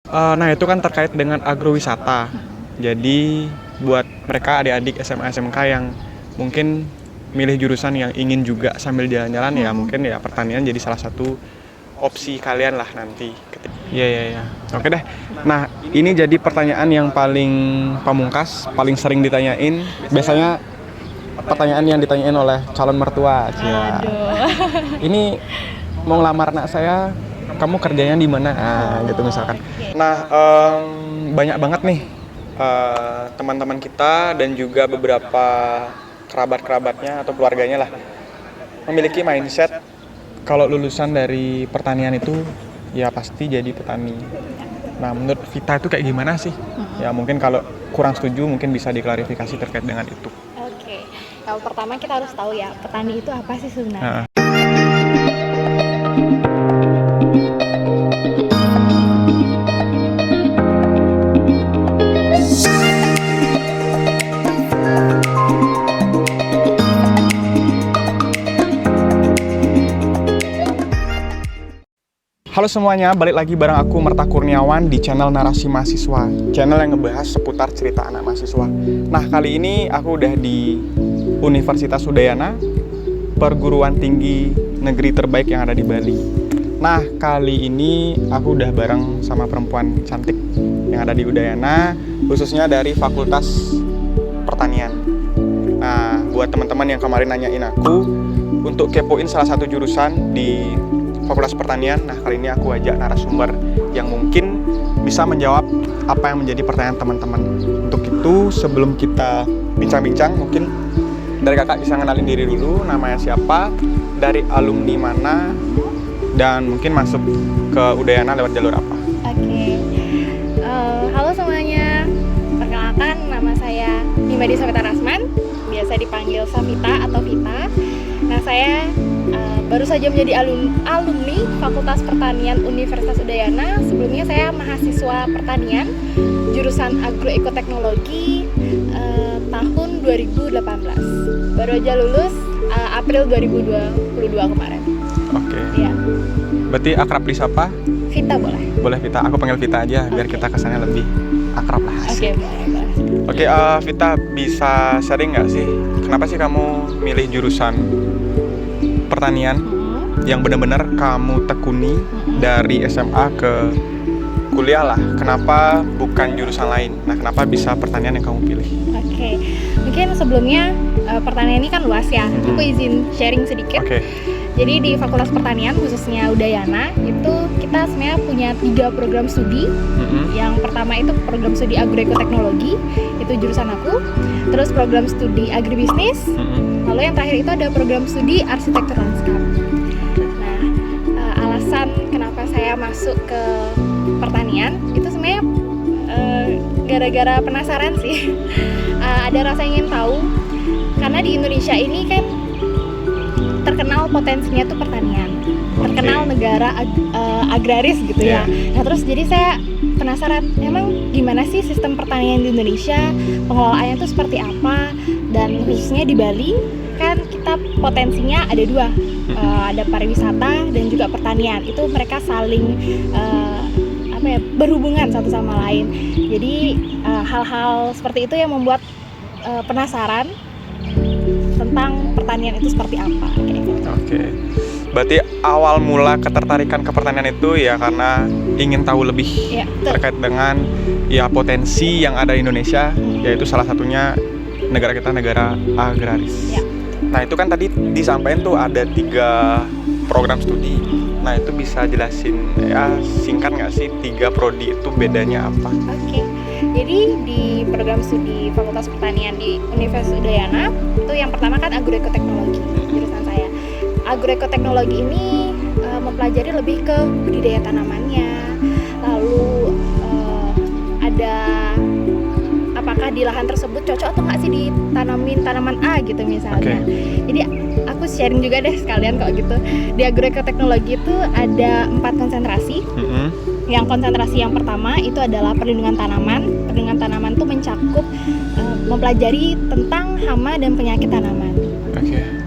Nah, itu kan terkait dengan agrowisata. Jadi buat mereka adik-adik SMA SMK yang mungkin milih jurusan yang ingin juga sambil jalan-jalan ya mungkin ya pertanian jadi salah satu opsi kalian lah nanti. Iya, iya, iya. Oke deh. Nah, ini jadi pertanyaan yang paling pamungkas, paling sering ditanyain. Biasanya pertanyaan yang ditanyain oleh calon mertua. Cia. Ini mau ngelamar anak saya, kamu kerjanya di mana? Gitu misalkan. Nah, banyak banget nih teman-teman kita dan juga beberapa kerabat-kerabatnya atau keluarganya lah memiliki mindset kalau lulusan dari pertanian itu ya pasti jadi petani. Nah, menurut Vita itu kayak gimana sih? Ya mungkin kalau kurang setuju mungkin bisa diklarifikasi terkait dengan itu. Oke, yang pertama kita harus tahu ya, petani itu apa sih sebenarnya? Halo semuanya, balik lagi bareng aku Merta Kurniawan di channel Narasi Mahasiswa, channel yang ngebahas seputar cerita anak mahasiswa. Nah, kali ini aku udah di Universitas Udayana, perguruan tinggi negeri terbaik yang ada di Bali. Nah, kali ini aku udah bareng sama perempuan cantik yang ada di Udayana, khususnya dari Fakultas Pertanian. Nah, buat teman-teman yang kemarin nanyain aku untuk kepoin salah satu jurusan di Fakultas Pertanian, nah kali ini aku ajak narasumber yang mungkin bisa menjawab apa yang menjadi pertanyaan teman-teman. Untuk itu, sebelum kita bincang-bincang, mungkin dari kakak bisa kenalin diri dulu, namanya siapa, dari alumni mana, dan mungkin masuk ke Udayana lewat jalur apa. Oke, halo semuanya, perkenalkan nama saya Nimadi Sofita Rasman, biasa dipanggil Savita atau Vita. Nah, saya baru saja menjadi alumni Fakultas Pertanian Universitas Udayana. Sebelumnya saya mahasiswa pertanian jurusan Agroekoteknologi tahun 2018. Baru aja lulus April 2022 kemarin. Oke. Ya. Berarti akrab disapa? Vita boleh? Boleh Vita, aku panggil Vita aja biar kita kesannya lebih akrab lah. Oke, boleh. Oke, Vita bisa sharing nggak sih kenapa sih kamu milih jurusan pertanian yang benar-benar kamu tekuni dari SMA ke kuliah lah? Kenapa bukan jurusan lain? Nah, kenapa bisa pertanian yang kamu pilih? Oke, mungkin sebelumnya pertanian ini kan luas ya. Aku izin sharing sedikit. Oke. Jadi di Fakultas Pertanian khususnya Udayana itu kita sebenarnya punya 3 program studi. Yang pertama itu program studi Agroekoteknologi, itu jurusan aku. Terus program studi Agribisnis. Lalu yang terakhir itu ada program studi Arsitektur Lanskap. Nah, alasan kenapa saya masuk ke pertanian itu sebenarnya gara-gara penasaran sih. Ada rasa ingin tahu karena di Indonesia ini kan terkenal potensinya tuh pertanian, terkenal negara agraris gitu ya. Nah, terus jadi saya penasaran, emang gimana sih sistem pertanian di Indonesia, pengelolaannya tuh seperti apa, dan khususnya di Bali kan kita potensinya ada 2, ada pariwisata dan juga pertanian. Itu mereka saling berhubungan satu sama lain. Jadi hal-hal seperti itu yang membuat penasaran tentang pertanian itu seperti apa. Oke. Berarti awal mula ketertarikan ke pertanian itu ya karena ingin tahu lebih terkait dengan ya potensi yang ada di Indonesia, yaitu salah satunya negara kita negara agraris. Nah, itu kan tadi disampaikan tuh ada 3 program studi. Nah, itu bisa jelasin ya singkat nggak sih 3 prodi itu bedanya apa? Oke. Jadi di program studi Fakultas Pertanian di Universitas Udayana itu yang pertama kan Agroekoteknologi, jurusan saya. Agroekoteknologi ini mempelajari lebih ke budidaya tanamannya, lalu ada apakah di lahan tersebut cocok atau nggak sih ditanamin tanaman A gitu misalnya. Jadi aku sharing juga deh sekalian kalau gitu. Di Agroekoteknologi itu ada 4 konsentrasi. Yang konsentrasi yang pertama itu adalah perlindungan tanaman. Perlindungan tanaman itu mencakup mempelajari tentang hama dan penyakit tanaman.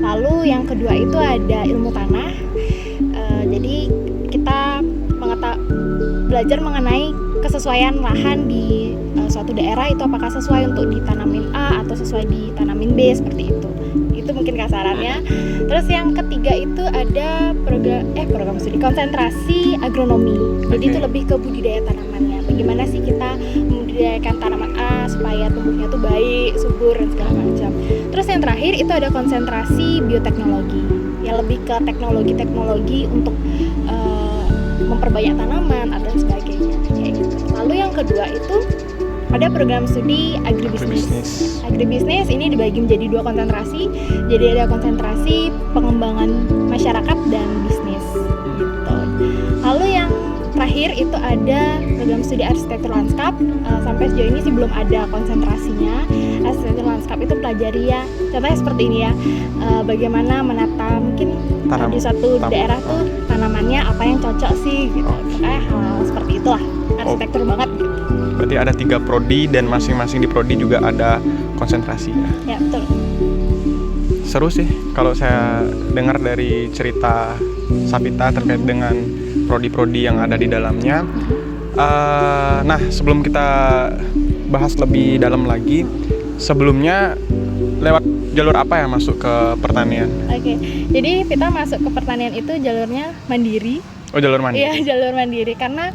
Lalu yang kedua itu ada ilmu tanah. Jadi kita belajar mengenai kesesuaian lahan di suatu daerah itu apakah sesuai untuk ditanamin A atau sesuai ditanamin B, seperti itu. Itu mungkin kasarannya. Terus yang ketiga itu ada program studi konsentrasi agronomi. Jadi itu lebih ke budidaya tanamannya. Bagaimana sih kita membudidayakan tanaman A supaya tumbuhnya tuh baik, subur dan segala macam. Terus yang terakhir itu ada konsentrasi bioteknologi. Ya lebih ke teknologi-teknologi untuk memperbanyak tanaman dan sebagainya kayak gitu. Lalu yang kedua itu ada program studi agribisnis. Agribisnis ini dibagi menjadi 2 konsentrasi. Jadi ada konsentrasi pengembangan masyarakat dan bisnis gitu. Lalu yang terakhir itu ada program studi arsitektur lanskap. Sampai sejauh ini sih belum ada konsentrasinya. Arsitektur lanskap itu pelajari ya, contohnya seperti ini ya, bagaimana menata mungkin di suatu daerah tuh tanamannya apa yang cocok sih gitu. Kayak hal seperti itulah, arsitektur banget gitu. Berarti ada 3 prodi dan masing-masing di prodi juga ada konsentrasi ya? Ya, betul. Seru sih kalau saya dengar dari cerita Sapita terkait dengan prodi-prodi yang ada di dalamnya. Nah, sebelum kita bahas lebih dalam lagi, sebelumnya lewat jalur apa ya masuk ke pertanian? Oke, jadi kita masuk ke pertanian itu jalurnya mandiri. Oh, jalur mandiri? Iya, jalur mandiri, karena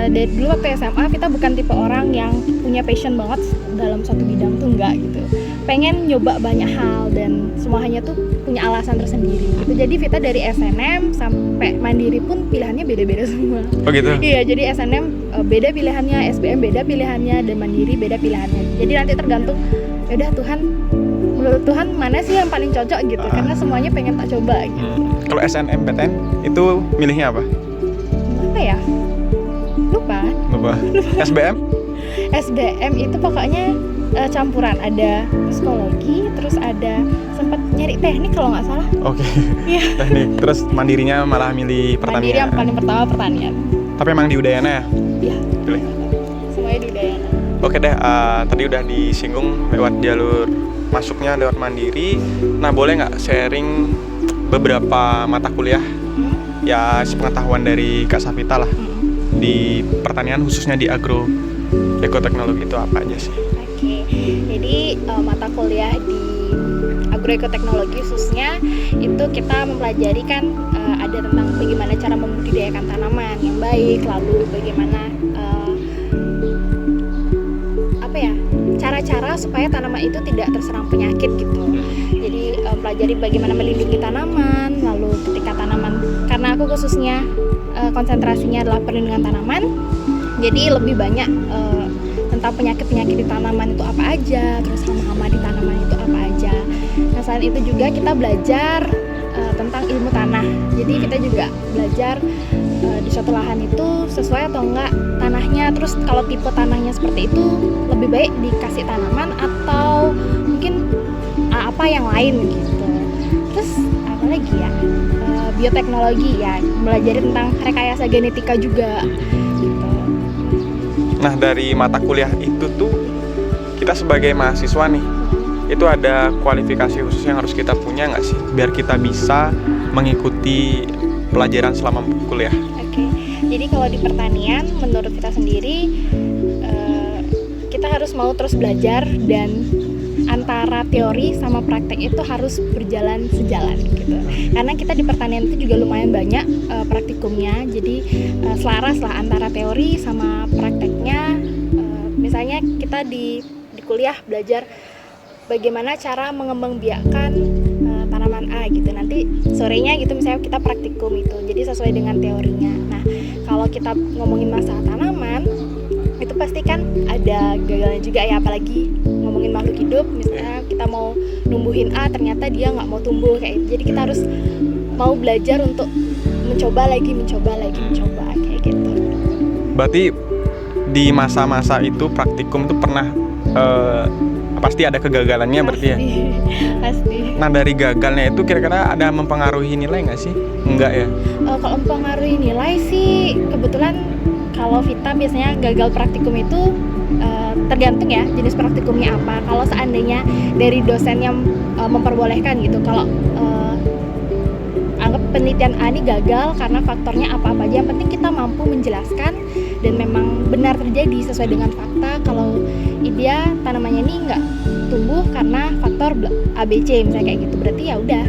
dari dulu waktu SMA kita bukan tipe orang yang punya passion banget dalam satu bidang tuh, enggak gitu. Pengen nyoba banyak hal dan semuanya tuh punya alasan tersendiri gitu. Jadi Vita dari SNM sampai mandiri pun pilihannya beda-beda semua. Oh gitu? Iya, jadi SNM beda pilihannya, SBM beda pilihannya, dan mandiri beda pilihannya. Jadi nanti tergantung, yaudah menurut Tuhan mana sih yang paling cocok gitu, karena semuanya pengen tak coba gitu. Kalau SNMPTN itu milihnya apa? Apa ya? Lupa. SBM? SBM itu pokoknya campuran, ada psikologi, terus ada sempat nyari teknik kalau nggak salah. Oke. Iya. Teknik. Terus mandirinya malah milih pertanian. Mandiri yang paling pertama pertanian. Tapi emang di Udayana ya? Iya. Pilih. Semuanya di Udayana. Oke deh, tadi udah disinggung lewat jalur masuknya lewat mandiri. Nah, boleh nggak sharing beberapa mata kuliah ya sepengetahuan dari Kak Sapita lah di pertanian, khususnya di agroekoteknologi itu apa aja sih? Oke, jadi mata kuliah di agroekoteknologi khususnya itu kita mempelajari kan ada tentang bagaimana cara membudidayakan tanaman yang baik, lalu bagaimana cara-cara supaya tanaman itu tidak terserang penyakit gitu. Jadi pelajari bagaimana melindungi tanaman, lalu ketika tanaman, karena aku khususnya konsentrasinya adalah perlindungan tanaman, jadi lebih banyak tentang penyakit-penyakit di tanaman itu apa aja, terus hama-hama di tanaman itu apa aja. Nah, selain itu juga kita belajar tentang ilmu tanah. Jadi kita juga belajar di suatu lahan itu sesuai atau enggak tanahnya, terus kalau tipe tanahnya seperti itu lebih baik dikasih tanaman atau mungkin apa yang lain gitu. Terus apa lagi ya, bioteknologi ya, belajar tentang rekayasa genetika juga gitu. Nah, dari mata kuliah itu tuh kita sebagai mahasiswa nih, itu ada kualifikasi khusus yang harus kita punya nggak sih biar kita bisa mengikuti pelajaran selama kuliah? Oke, jadi kalau di pertanian menurut kita sendiri kita harus mau terus belajar, dan antara teori sama praktek itu harus berjalan sejalan gitu. Karena kita di pertanian itu juga lumayan banyak praktikumnya, jadi selaras lah antara teori sama prakteknya. Misalnya kita di kuliah belajar bagaimana cara mengembangbiakkan tanaman A gitu. Nanti sorenya gitu misalnya kita praktikum itu, jadi sesuai dengan teorinya. Nah, kalau kita ngomongin masalah tanaman itu pasti kan ada gagalnya juga ya, apalagi ngomongin makhluk hidup. Misalnya kita mau numbuhin A, ternyata dia nggak mau tumbuh kayak gitu. Jadi kita harus mau belajar untuk mencoba lagi kayak gitu. Berarti di masa-masa itu praktikum tuh pernah pasti ada kegagalannya, berarti ya? Pasti. Nah, dari gagalnya itu kira-kira ada mempengaruhi nilai nggak sih? Enggak ya? Kalau mempengaruhi nilai sih kebetulan kalau Vita biasanya gagal praktikum itu tergantung ya jenis praktikumnya apa. Kalau seandainya dari dosen yang memperbolehkan gitu, kalau anggap penelitian A ini gagal karena faktornya apa-apa aja, yang penting kita mampu menjelaskan dan memang benar terjadi sesuai dengan fakta kalau dia tanamannya ini nggak tumbuh karena faktor ABC misalnya kayak gitu, berarti ya udah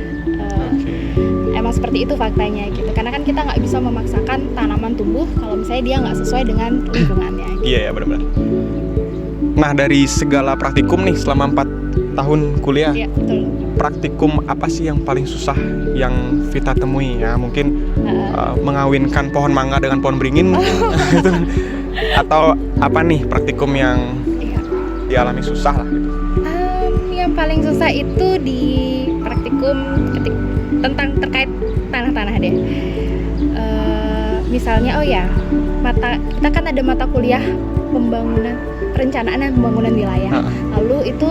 emang seperti itu faktanya gitu. Karena kan kita nggak bisa memaksakan tanaman tumbuh kalau misalnya dia nggak sesuai dengan lingkungannya gitu. Iya ya, benar-benar. Nah, dari segala praktikum nih selama 4 tahun kuliah, Iya, betul. praktikum apa sih yang paling susah yang Vita temui ya? Mungkin mengawinkan pohon mangga dengan pohon beringin mungkin. Gitu. Atau apa nih praktikum yang dialami susah lah gitu? Yang paling susah itu di praktikum tentang terkait tanah-tanah deh. Misalnya kita kan ada mata kuliah perencanaan dan pembangunan wilayah. Lalu itu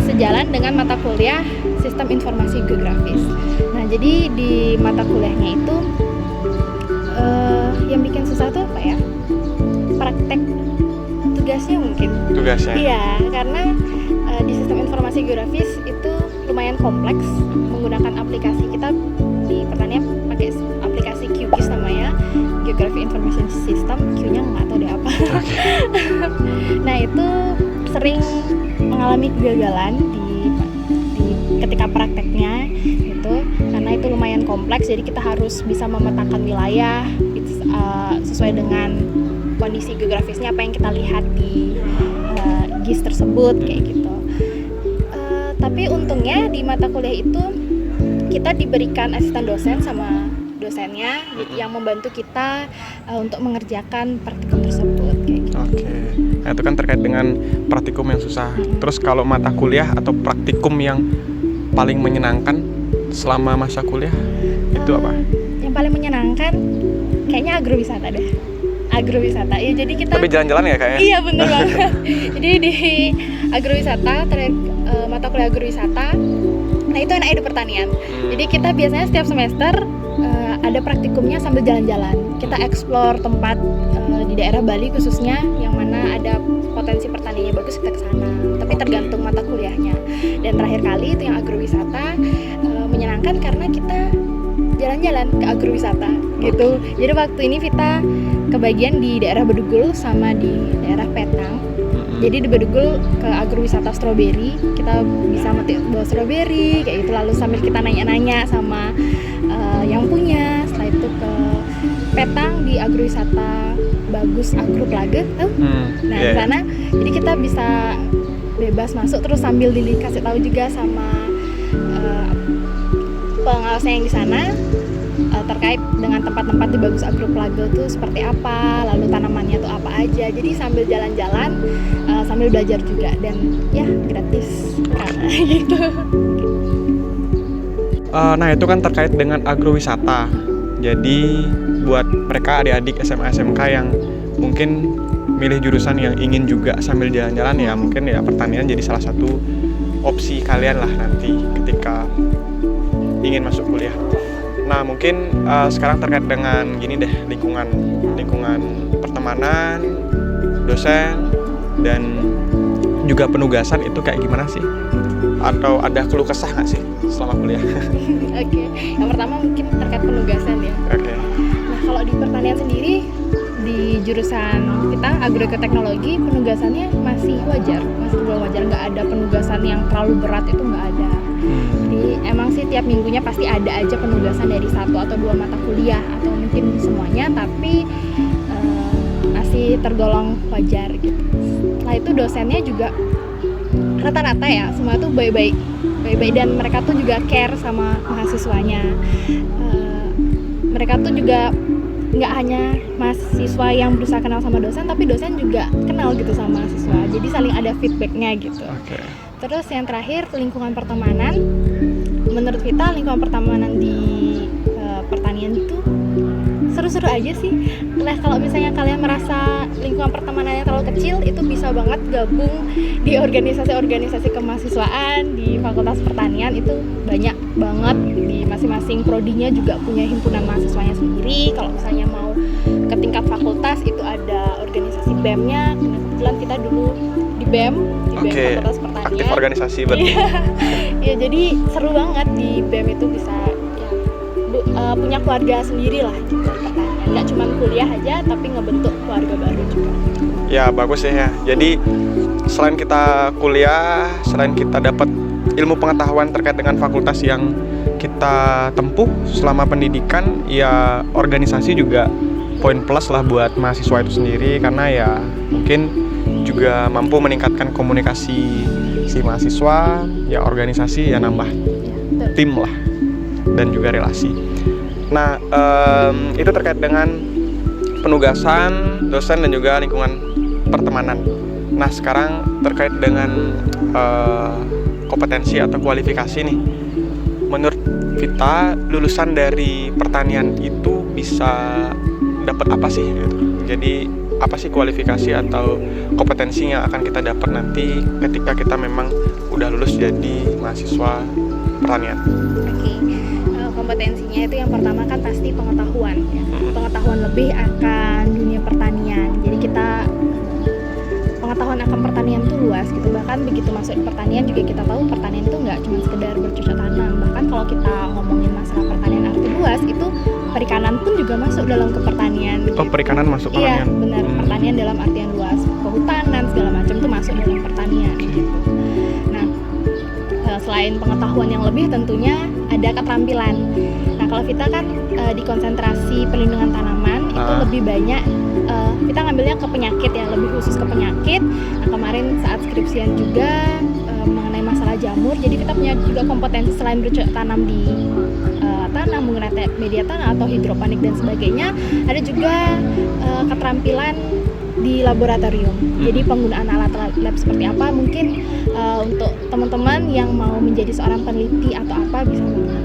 sejalan dengan mata kuliah sistem informasi geografis. Nah, jadi di mata kuliahnya itu yang bikin susah tuh apa ya? Praktek tugasnya mungkin. Tugasnya? Iya, karena di sistem informasi geografis itu lumayan kompleks, menggunakan aplikasi. Kita di pertanian pakai aplikasi QGIS namanya, Geography Information System. Q-nya nggak tahu deh apa. Nah, itu sering mengalami kegagalan di ketika prakteknya gitu, karena itu lumayan kompleks. Jadi kita harus bisa memetakan wilayah sesuai dengan kondisi geografisnya apa yang kita lihat di GIS tersebut kayak gitu. Tapi untungnya di mata kuliah itu kita diberikan asisten dosen sama dosennya yang membantu kita untuk mengerjakan praktikum tersebut kayak gitu. Oke. Nah, itu kan terkait dengan praktikum yang susah. Terus kalau mata kuliah atau praktikum yang paling menyenangkan selama masa kuliah itu apa? Yang paling menyenangkan kayaknya agrowisata deh. Agrowisata. Ya, jadi kita Tapi jalan-jalan ya kayaknya? Iya, bener banget. Jadi di agrowisata, mata kuliah agrowisata, nah itu enaknya di pertanian. Jadi kita biasanya setiap semester ada praktikumnya sambil jalan-jalan. Kita explore tempat di daerah Bali khususnya yang mana ada potensi pertaniannya bagus, kita kesana. Tapi tergantung mata kuliahnya. Dan terakhir kali itu yang agrowisata menyenangkan karena kita jalan-jalan ke agrowisata gitu. Jadi waktu ini Vita kebagian di daerah Bedugul sama di daerah Petang. Jadi di Bedugul ke agrowisata stroberi, kita bisa bawa stroberi kayak gitu, lalu sambil kita nanya-nanya sama yang punya. Setelah itu ke Petang di agrowisata Bagus Agro Plage tuh. Nah, di sana jadi kita bisa bebas masuk, terus sambil dikasih tahu juga sama pengawasnya yang di sana terkait dengan tempat-tempat di Bagus Agro Plage itu seperti apa, lalu tanamannya tuh apa aja. Jadi sambil jalan-jalan sambil belajar juga, dan ya gratis karena gitu. Nah, itu kan terkait dengan agrowisata. Jadi buat mereka adik-adik SMA SMK yang mungkin milih jurusan yang ingin juga sambil jalan-jalan, ya mungkin ya pertanian jadi salah satu opsi kalian lah nanti ketika ingin masuk kuliah. Nah, mungkin sekarang terkait dengan gini deh, lingkungan pertemanan, dosen, dan juga penugasan itu kayak gimana sih? Atau ada keluh kesah nggak sih selama kuliah? Oke, yang pertama mungkin terkait penugasan ya. Oke. Nah, kalau di pertanian sendiri, di jurusan kita agroekoteknologi, penugasannya masih wajar, masih belum wajar, nggak ada penugasan yang terlalu berat, itu nggak ada. Jadi emang sih tiap minggunya pasti ada aja penugasan dari 1 atau 2 mata kuliah atau mungkin semuanya, tapi masih tergolong wajar gitu. Setelah itu dosennya juga rata-rata ya semua tuh baik-baik, dan mereka tuh juga care sama mahasiswanya. Mereka tuh juga nggak hanya mahasiswa yang berusaha kenal sama dosen, tapi dosen juga kenal gitu sama mahasiswa. Jadi saling ada feedbacknya gitu. Okay. Terus yang terakhir, lingkungan pertemanan. Menurut kita lingkungan pertemanan di pertanian itu seru-seru aja sih. Nah, kalau misalnya kalian merasa lingkungan pertemanannya terlalu kecil, itu bisa banget gabung di organisasi-organisasi kemahasiswaan di Fakultas Pertanian. Itu banyak banget, di masing-masing prodinya juga punya himpunan mahasiswanya sendiri. Kalau misalnya mau ke tingkat fakultas, itu ada organisasi BEM-nya. Kebetulan kita dulu di BEM, Fakultas Pertanian. Aktif organisasi berarti. Iya, jadi seru banget di BEM itu bisa punya keluarga sendiri lah gitu di pertanian. nggak cuma kuliah aja tapi ngebentuk keluarga baru juga. Ya bagus ya. Jadi selain kita kuliah, selain kita dapat ilmu pengetahuan terkait dengan fakultas yang kita tempuh selama pendidikan, ya organisasi juga poin plus lah buat mahasiswa itu sendiri, karena ya mungkin juga mampu meningkatkan komunikasi si mahasiswa, ya organisasi ya nambah tim lah dan juga relasi. Nah itu terkait dengan penugasan, dosen dan juga lingkungan pertemanan. Nah sekarang terkait dengan kompetensi atau kualifikasi nih, menurut Vita lulusan dari pertanian itu bisa dapat apa sih gitu? Jadi apa sih kualifikasi atau kompetensi yang akan kita dapat nanti ketika kita memang udah lulus jadi mahasiswa pertanian? Oke, kompetensinya itu yang pertama kan pasti pengetahuan ya. Pengetahuan lebih akan dunia pertanian. Jadi kita pengetahuan akan pertanian itu luas gitu. Bahkan begitu masuk di pertanian juga kita tahu pertanian itu nggak cuma sekedar bercocok tanam. Bahkan kalau kita ngomongin masalah pertanian arti luas, itu perikanan pun juga masuk dalam kepertanian. Oh gitu. Perikanan masuk pertanian? Iya benar, pertanian dalam artian luas. Kehutanan segala macam itu masuk dalam pertanian gitu. Nah selain pengetahuan yang lebih tentunya ada keterampilan. Nah kalau kita kan di konsentrasi perlindungan tanaman itu lebih banyak kita ngambilnya ke penyakit ya, lebih khusus ke penyakit. Nah kemarin saat skripsian juga mengenai masalah jamur, jadi kita punya juga kompetensi selain bercocok tanam di tanah menggunakan media tanah atau hidroponik dan sebagainya, ada juga keterampilan di laboratorium. Jadi penggunaan alat lab seperti apa mungkin untuk teman-teman yang mau menjadi seorang peneliti atau apa bisa banget.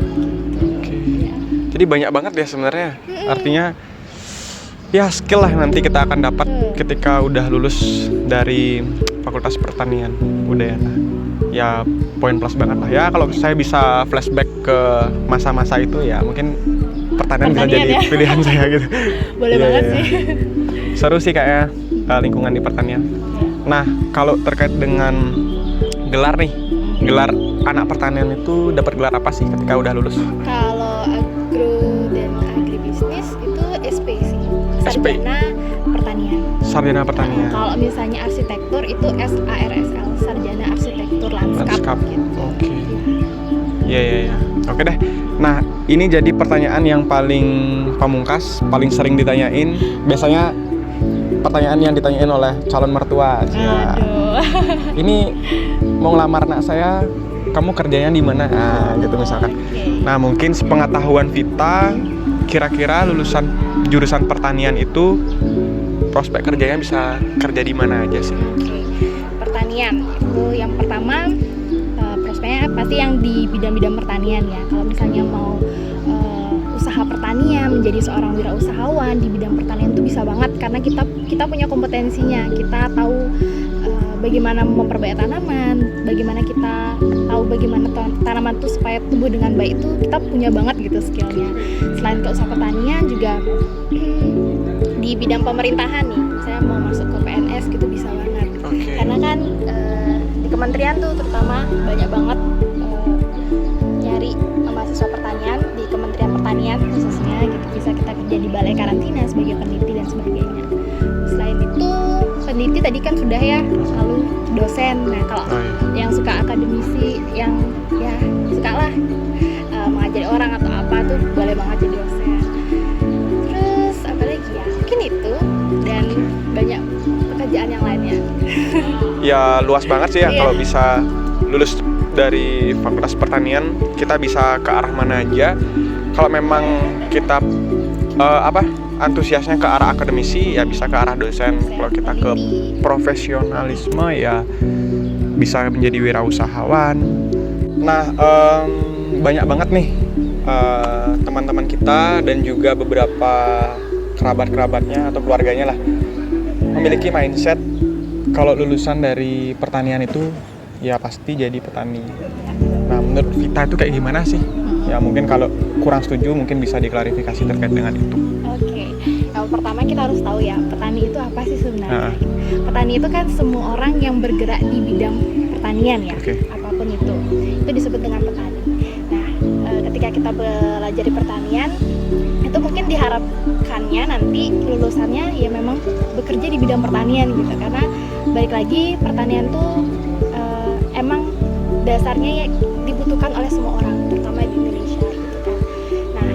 Oke. Ya. Jadi banyak banget ya sebenarnya. Artinya ya skill lah nanti kita akan dapat ketika udah lulus dari Fakultas Pertanian Udayana. Ya poin plus banget lah ya. Kalau saya bisa flashback ke masa-masa itu ya mungkin pertanian bisa jadi ya? Pilihan saya gitu. Boleh banget sih. Seru sih kayaknya lingkungan di pertanian. Nah kalau terkait dengan gelar nih, gelar anak pertanian itu dapat gelar apa sih ketika udah lulus? Kalau agro dan agribisnis itu SP sih. Sarjana Pertanian. Sarjana Pertanian. Kalau misalnya arsitektur itu SARSL, Sarjana Arsitektur Lanskap. Gitu. Oke. Iya. Oke deh. Nah, ini jadi pertanyaan yang paling pamungkas, paling sering ditanyain. Biasanya pertanyaan yang ditanyain oleh calon mertua. Aduh. Ini mau ngelamar anak saya, kamu kerjanya di mana? Nah, gitu misalkan. Okay. Nah, mungkin sepengetahuan Vita, kira-kira lulusan jurusan pertanian itu prospek kerjanya bisa kerja di mana aja sih? Okay. Pertanian itu yang pertama prospeknya pasti yang di bidang-bidang pertanian ya. Kalau misalnya mau usaha pertanian, menjadi seorang wirausahawan di bidang pertanian itu bisa banget karena kita punya kompetensinya. Kita tahu bagaimana memperbaiki tanaman, bagaimana kita tahu bagaimana tanaman itu supaya tumbuh dengan baik, itu kita punya banget gitu skillnya. Selain ke usaha pertanian juga di bidang pemerintahan nih, saya mau masuk ke PNS gitu bisa banget. Okay. Karena kan di kementerian tuh terutama banyak banget nyari mahasiswa pertanian di Kementerian Pertanian khususnya gitu, bisa kita kerja di balai karantina sebagai peneliti dan sebagainya. Selain itu peneliti tadi kan sudah ya, lalu dosen. Nah kalau yang suka akademisi, yang ya suka lah mengajari orang atau apa tuh boleh banget jadi dosen. Terus apa lagi ya, mungkin itu dan banyak pekerjaan yang lainnya. Ya luas banget sih ya. Kalau bisa lulus dari Fakultas Pertanian, kita bisa ke arah mana aja. Kalau memang kita antusiasnya ke arah akademisi, ya bisa ke arah dosen. Kalau kita ke profesionalisme, ya bisa menjadi wirausahawan. Nah, banyak banget nih teman-teman kita dan juga beberapa kerabat-kerabatnya atau keluarganya lah memiliki mindset kalau lulusan dari pertanian itu ya pasti jadi petani. Nah, menurut Vita itu kayak gimana sih? Ya mungkin kalau kurang setuju mungkin bisa diklarifikasi terkait dengan itu. Oke. Yang pertama kita harus tahu ya, petani itu apa sih sebenarnya? Petani itu kan semua orang yang bergerak di bidang pertanian ya. Apapun itu disebut dengan petani. Nah, ketika ketika kita belajar di pertanian itu mungkin diharapkannya nanti lulusannya ya memang bekerja di bidang pertanian gitu, karena balik lagi pertanian tuh emang dasarnya ya dibutuhkan oleh semua orang, terutama di Indonesia gitu kan. Nah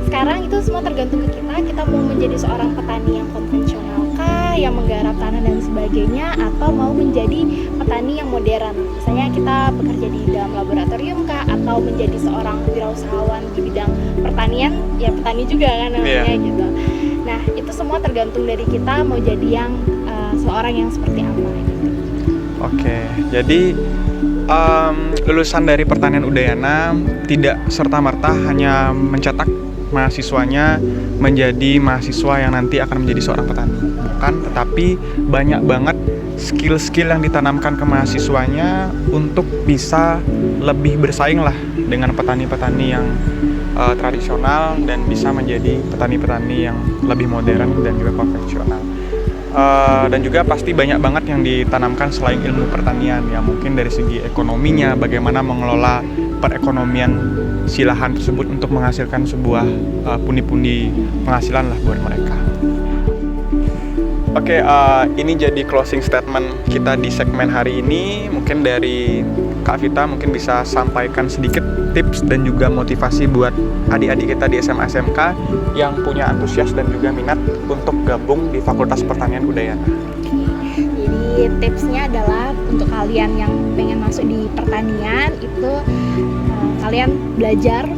sekarang itu semua tergantung ke kita mau menjadi seorang petani yang konvensional kah, yang menggarap tanah dan sebagainya, atau mau menjadi petani yang modern, misalnya kita bekerja di dalam laboratorium kah, atau menjadi seorang wirausahawan di bidang pertanian, ya petani juga kan namanya gitu. Nah itu semua tergantung dari kita mau jadi yang seorang yang seperti apa gitu. Oke, jadi lulusan dari pertanian Udayana tidak serta-merta hanya mencetak mahasiswanya menjadi mahasiswa yang nanti akan menjadi seorang petani, bukan, tetapi banyak banget skill-skill yang ditanamkan ke mahasiswanya untuk bisa lebih bersaing lah dengan petani-petani yang tradisional dan bisa menjadi petani-petani yang lebih modern dan juga konvensional. Dan juga pasti banyak banget yang ditanamkan selain ilmu pertanian ya, mungkin dari segi ekonominya, bagaimana mengelola perekonomian si lahan tersebut untuk menghasilkan sebuah pundi-pundi penghasilan lah buat mereka. Oke, ini jadi closing statement kita di segmen hari ini. Mungkin dari Kak Vita mungkin bisa sampaikan sedikit tips dan juga motivasi buat adik-adik kita di SMA SMK yang punya antusias dan juga minat untuk gabung di Fakultas Pertanian Udayana. Jadi tipsnya adalah untuk kalian yang pengen masuk di pertanian itu kalian belajar,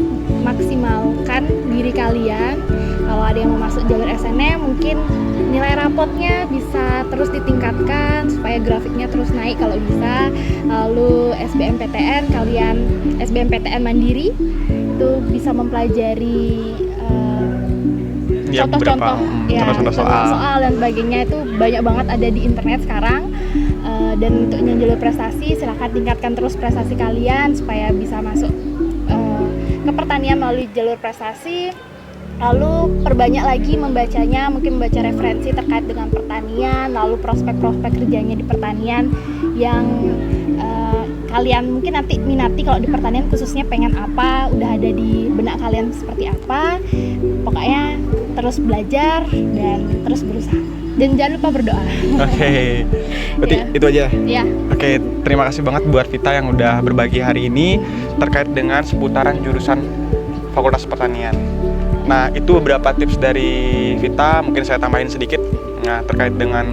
maksimalkan diri kalian. Kalau ada yang mau masuk jalur SNM mungkin nilai rapotnya bisa terus ditingkatkan supaya grafiknya terus naik kalau bisa. Lalu SBMPTN, kalian SBMPTN mandiri itu bisa mempelajari contoh-contoh soal dan sebagainya, itu banyak banget ada di internet sekarang. Dan untuk yang jalur prestasi silahkan tingkatkan terus prestasi kalian supaya bisa masuk ke pertanian melalui jalur prestasi. Lalu perbanyak lagi membacanya, mungkin membaca referensi terkait dengan pertanian, lalu prospek-prospek kerjanya di pertanian yang kalian mungkin nanti minati. Kalau di pertanian khususnya pengen apa, udah ada di benak kalian seperti apa. Pokoknya terus belajar dan terus berusaha, dan jangan lupa berdoa. Oke, berarti itu aja. Ya. Oke, terima kasih banget buat Vita yang udah berbagi hari ini terkait dengan seputaran jurusan Fakultas Pertanian. Nah, itu beberapa tips dari Vita, mungkin saya tambahin sedikit. Nah, terkait dengan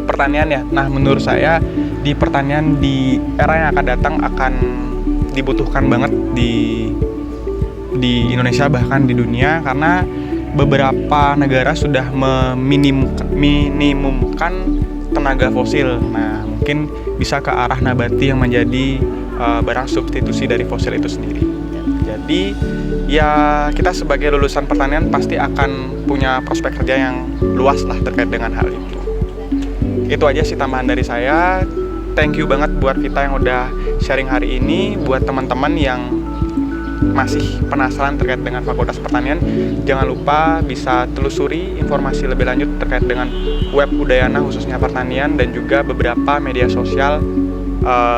pertanian ya. Nah, menurut saya di pertanian di era yang akan datang akan dibutuhkan banget di Indonesia, bahkan di dunia, karena beberapa negara sudah meminimumkan tenaga fosil. Nah, mungkin bisa ke arah nabati yang menjadi barang substitusi dari fosil itu sendiri. Jadi ya kita sebagai lulusan pertanian pasti akan punya prospek kerja yang luas lah terkait dengan hal itu. Itu aja sih tambahan dari saya. Thank you banget buat Vita yang udah sharing hari ini. Buat teman-teman yang masih penasaran terkait dengan Fakultas Pertanian, jangan lupa bisa telusuri informasi lebih lanjut terkait dengan web Udayana khususnya pertanian, dan juga beberapa media sosial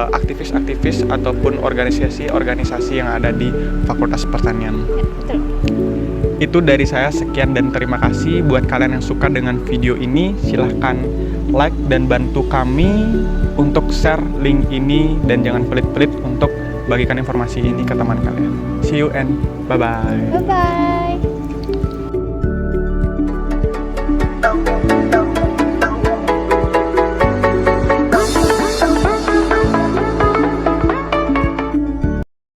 aktivis-aktivis ataupun organisasi-organisasi yang ada di Fakultas Pertanian. Itu dari saya, sekian dan terima kasih. Buat kalian yang suka dengan video ini, silahkan like dan bantu kami untuk share link ini, dan jangan pelit-pelit untuk bagikan informasi ini ke teman kalian. See you and bye-bye. Bye-bye.